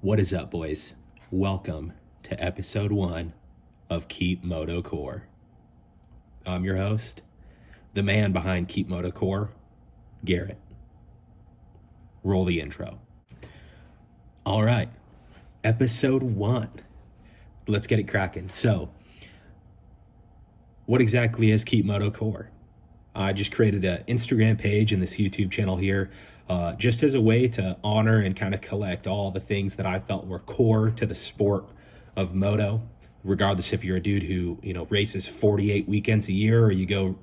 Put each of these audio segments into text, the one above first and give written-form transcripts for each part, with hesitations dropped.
What is up, boys? Welcome to episode 1 of KeepMotoCore. I'm your host, the man behind KeepMotoCore, Garrett. Roll the intro. All right, episode 1. Let's get it cracking. So, what exactly is KeepMotoCore? I just created an Instagram page and this YouTube channel here just as a way to honor and kind of collect all the things that I felt were core to the sport of moto, regardless if you're a dude who, races 48 weekends a year, or you go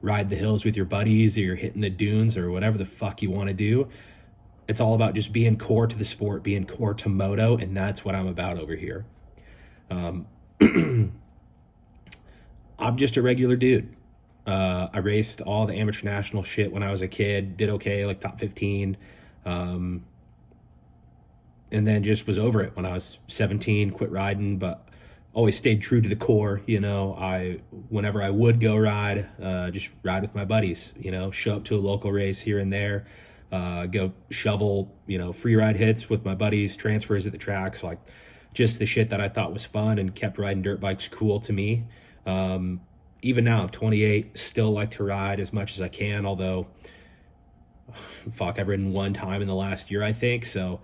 ride the hills with your buddies, or you're hitting the dunes, or whatever the fuck you want to do. It's all about just being core to the sport, being core to moto, and that's what I'm about over here. I'm just a regular dude. I raced all the amateur national shit when I was a kid, did okay, like top 15, and then just was over it when I was 17, quit riding, but always stayed true to the core. Whenever I would go ride, just ride with my buddies, show up to a local race here and there, go shovel, free ride hits with my buddies, transfers at the tracks, like just the shit that I thought was fun, and kept riding dirt bikes cool to me. Even now, I'm 28, still like to ride as much as I can, although, I've ridden one time in the last year, I think, so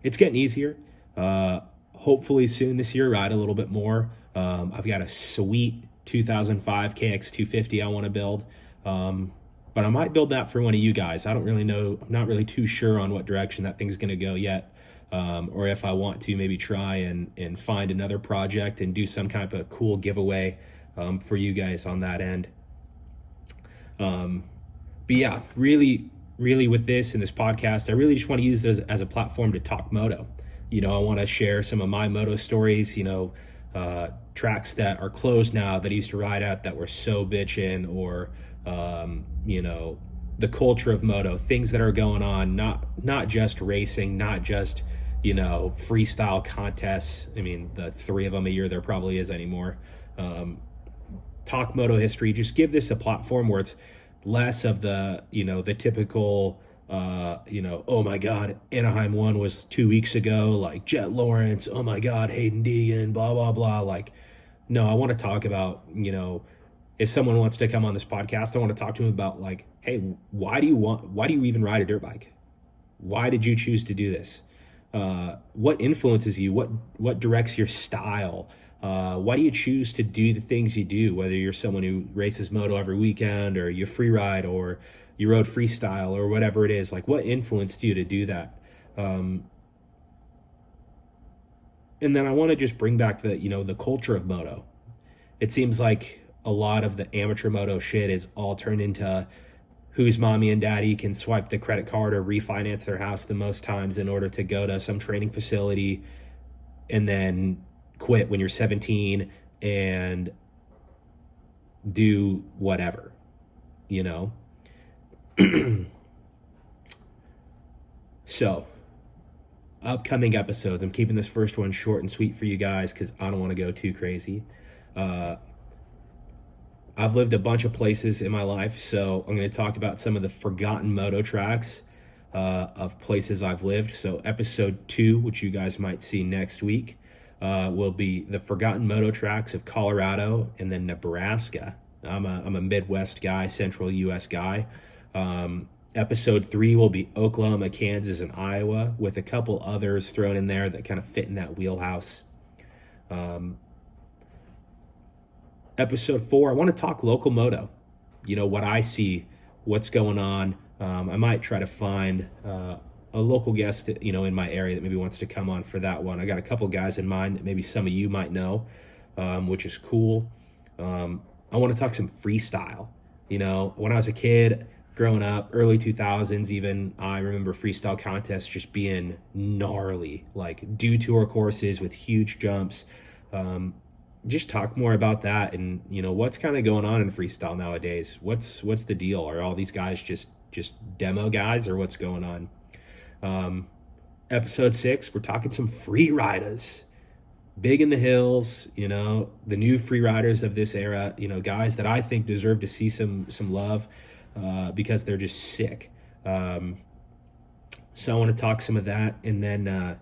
it's getting easier. Hopefully soon this year, ride a little bit more. I've got a sweet 2005 KX250 I want to build, but I might build that for one of you guys. I don't really know. I'm not really too sure on what direction that thing's going to go yet, or if I want to maybe try and find another project and do some kind of a cool giveaway for you guys on that end. But yeah, really with this and this podcast, I really just want to use this as a platform to talk moto. I want to share some of my moto stories, tracks that are closed now that I used to ride at that were so bitchin', or, the culture of moto, things that are going on, not just racing, not just, freestyle contests. I mean, the 3 of them a year there probably is anymore. Talk moto history, just give this a platform where it's less of the, the typical, oh my God, Anaheim 1 was 2 weeks ago, like Jet Lawrence, oh my God, Hayden Deegan, blah, blah, blah. Like, no, I want to talk about, if someone wants to come on this podcast, I want to talk to them about, like, hey, why do you even ride a dirt bike? Why did you choose to do this? What influences you? What directs your style? Why do you choose to do the things you do, whether you're someone who races moto every weekend, or you free ride, or you rode freestyle, or whatever it is? Like, what influenced you to do that? And then I want to just bring back the culture of moto. It seems like a lot of the amateur moto shit is all turned into whose mommy and daddy can swipe the credit card or refinance their house the most times in order to go to some training facility, and then quit when you're 17 and do whatever, So, upcoming episodes, I'm keeping this first one short and sweet for you guys because I don't want to go too crazy. I've lived a bunch of places in my life, so I'm going to talk about some of the forgotten moto tracks of places I've lived. So episode 2, which you guys might see next week, will be the forgotten moto tracks of Colorado and then Nebraska. I'm a Midwest guy, Central U.S. guy. Episode 3 will be Oklahoma, Kansas, and Iowa, with a couple others thrown in there that kind of fit in that wheelhouse. Episode 4, I want to talk local moto. What I see, what's going on. I might try to find a local guest, in my area that maybe wants to come on for that one. I got a couple guys in mind that maybe some of you might know, which is cool. I want to talk some freestyle. When I was a kid, growing up, early 2000s even, I remember freestyle contests just being gnarly, like detour courses with huge jumps. Just talk more about that, and what's kind of going on in freestyle nowadays. What's the deal? Are all these guys just demo guys, or what's going on? Episode 6, we're talking some free riders, big in the hills, the new free riders of this era, guys that I think deserve to see some love because they're just sick. So I want to talk some of that, and then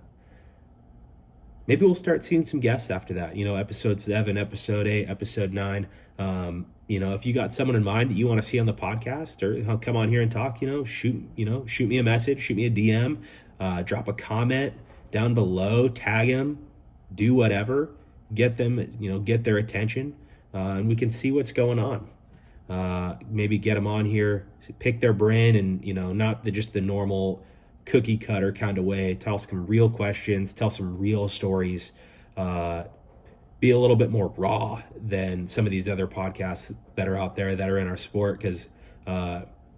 maybe we'll start seeing some guests after that. Episode 7, episode 8, episode 9. If you got someone in mind that you want to see on the podcast, or come on here and talk, shoot me a message, shoot me a DM, drop a comment down below, tag them, do whatever, get them, get their attention, and we can see what's going on. Maybe get them on here, pick their brain, and not just the normal cookie cutter kind of way. Tell some real questions, tell some real stories, be a little bit more raw than some of these other podcasts that are out there that are in our sport. Because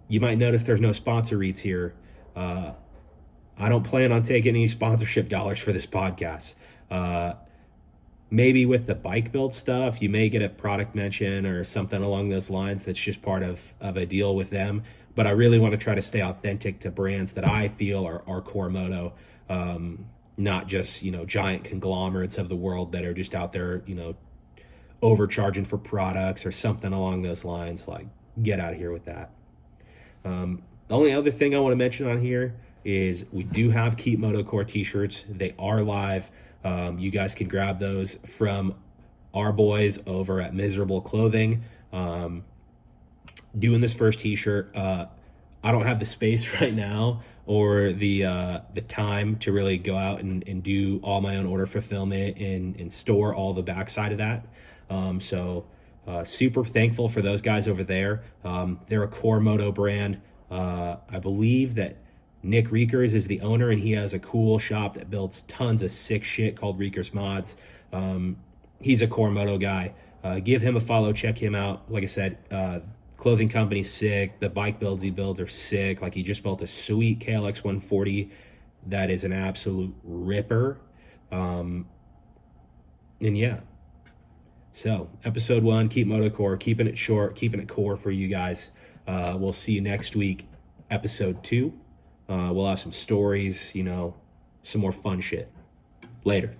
you might notice there's no sponsor reads here. I don't plan on taking any sponsorship dollars for this podcast. Maybe with the bike build stuff, you may get a product mention or something along those lines that's just part of a deal with them. But I really want to try to stay authentic to brands that I feel are core moto, not just, giant conglomerates of the world that are just out there, overcharging for products or something along those lines. Like, get out of here with that. The only other thing I want to mention on here is we do have KeepMotoCore t-shirts. They are live. You guys can grab those from our boys over at Miserable Clothing. Doing this first t-shirt, I don't have the space right now or the time to really go out and do all my own order fulfillment and store all the backside of that. So super thankful for those guys over there. They're a core moto brand. I believe that Nick Reekers is the owner, and he has a cool shop that builds tons of sick shit called Reekers Mods. He's a core moto guy. Give him a follow, check him out. Like I said, clothing company's sick. The bike builds he builds are sick. Like, he just built a sweet KLX 140 that is an absolute ripper. And yeah. So, episode 1, KeepMotoCore, keeping it short, keeping it core for you guys. We'll see you next week, episode 2. We'll have some stories, some more fun shit. Later.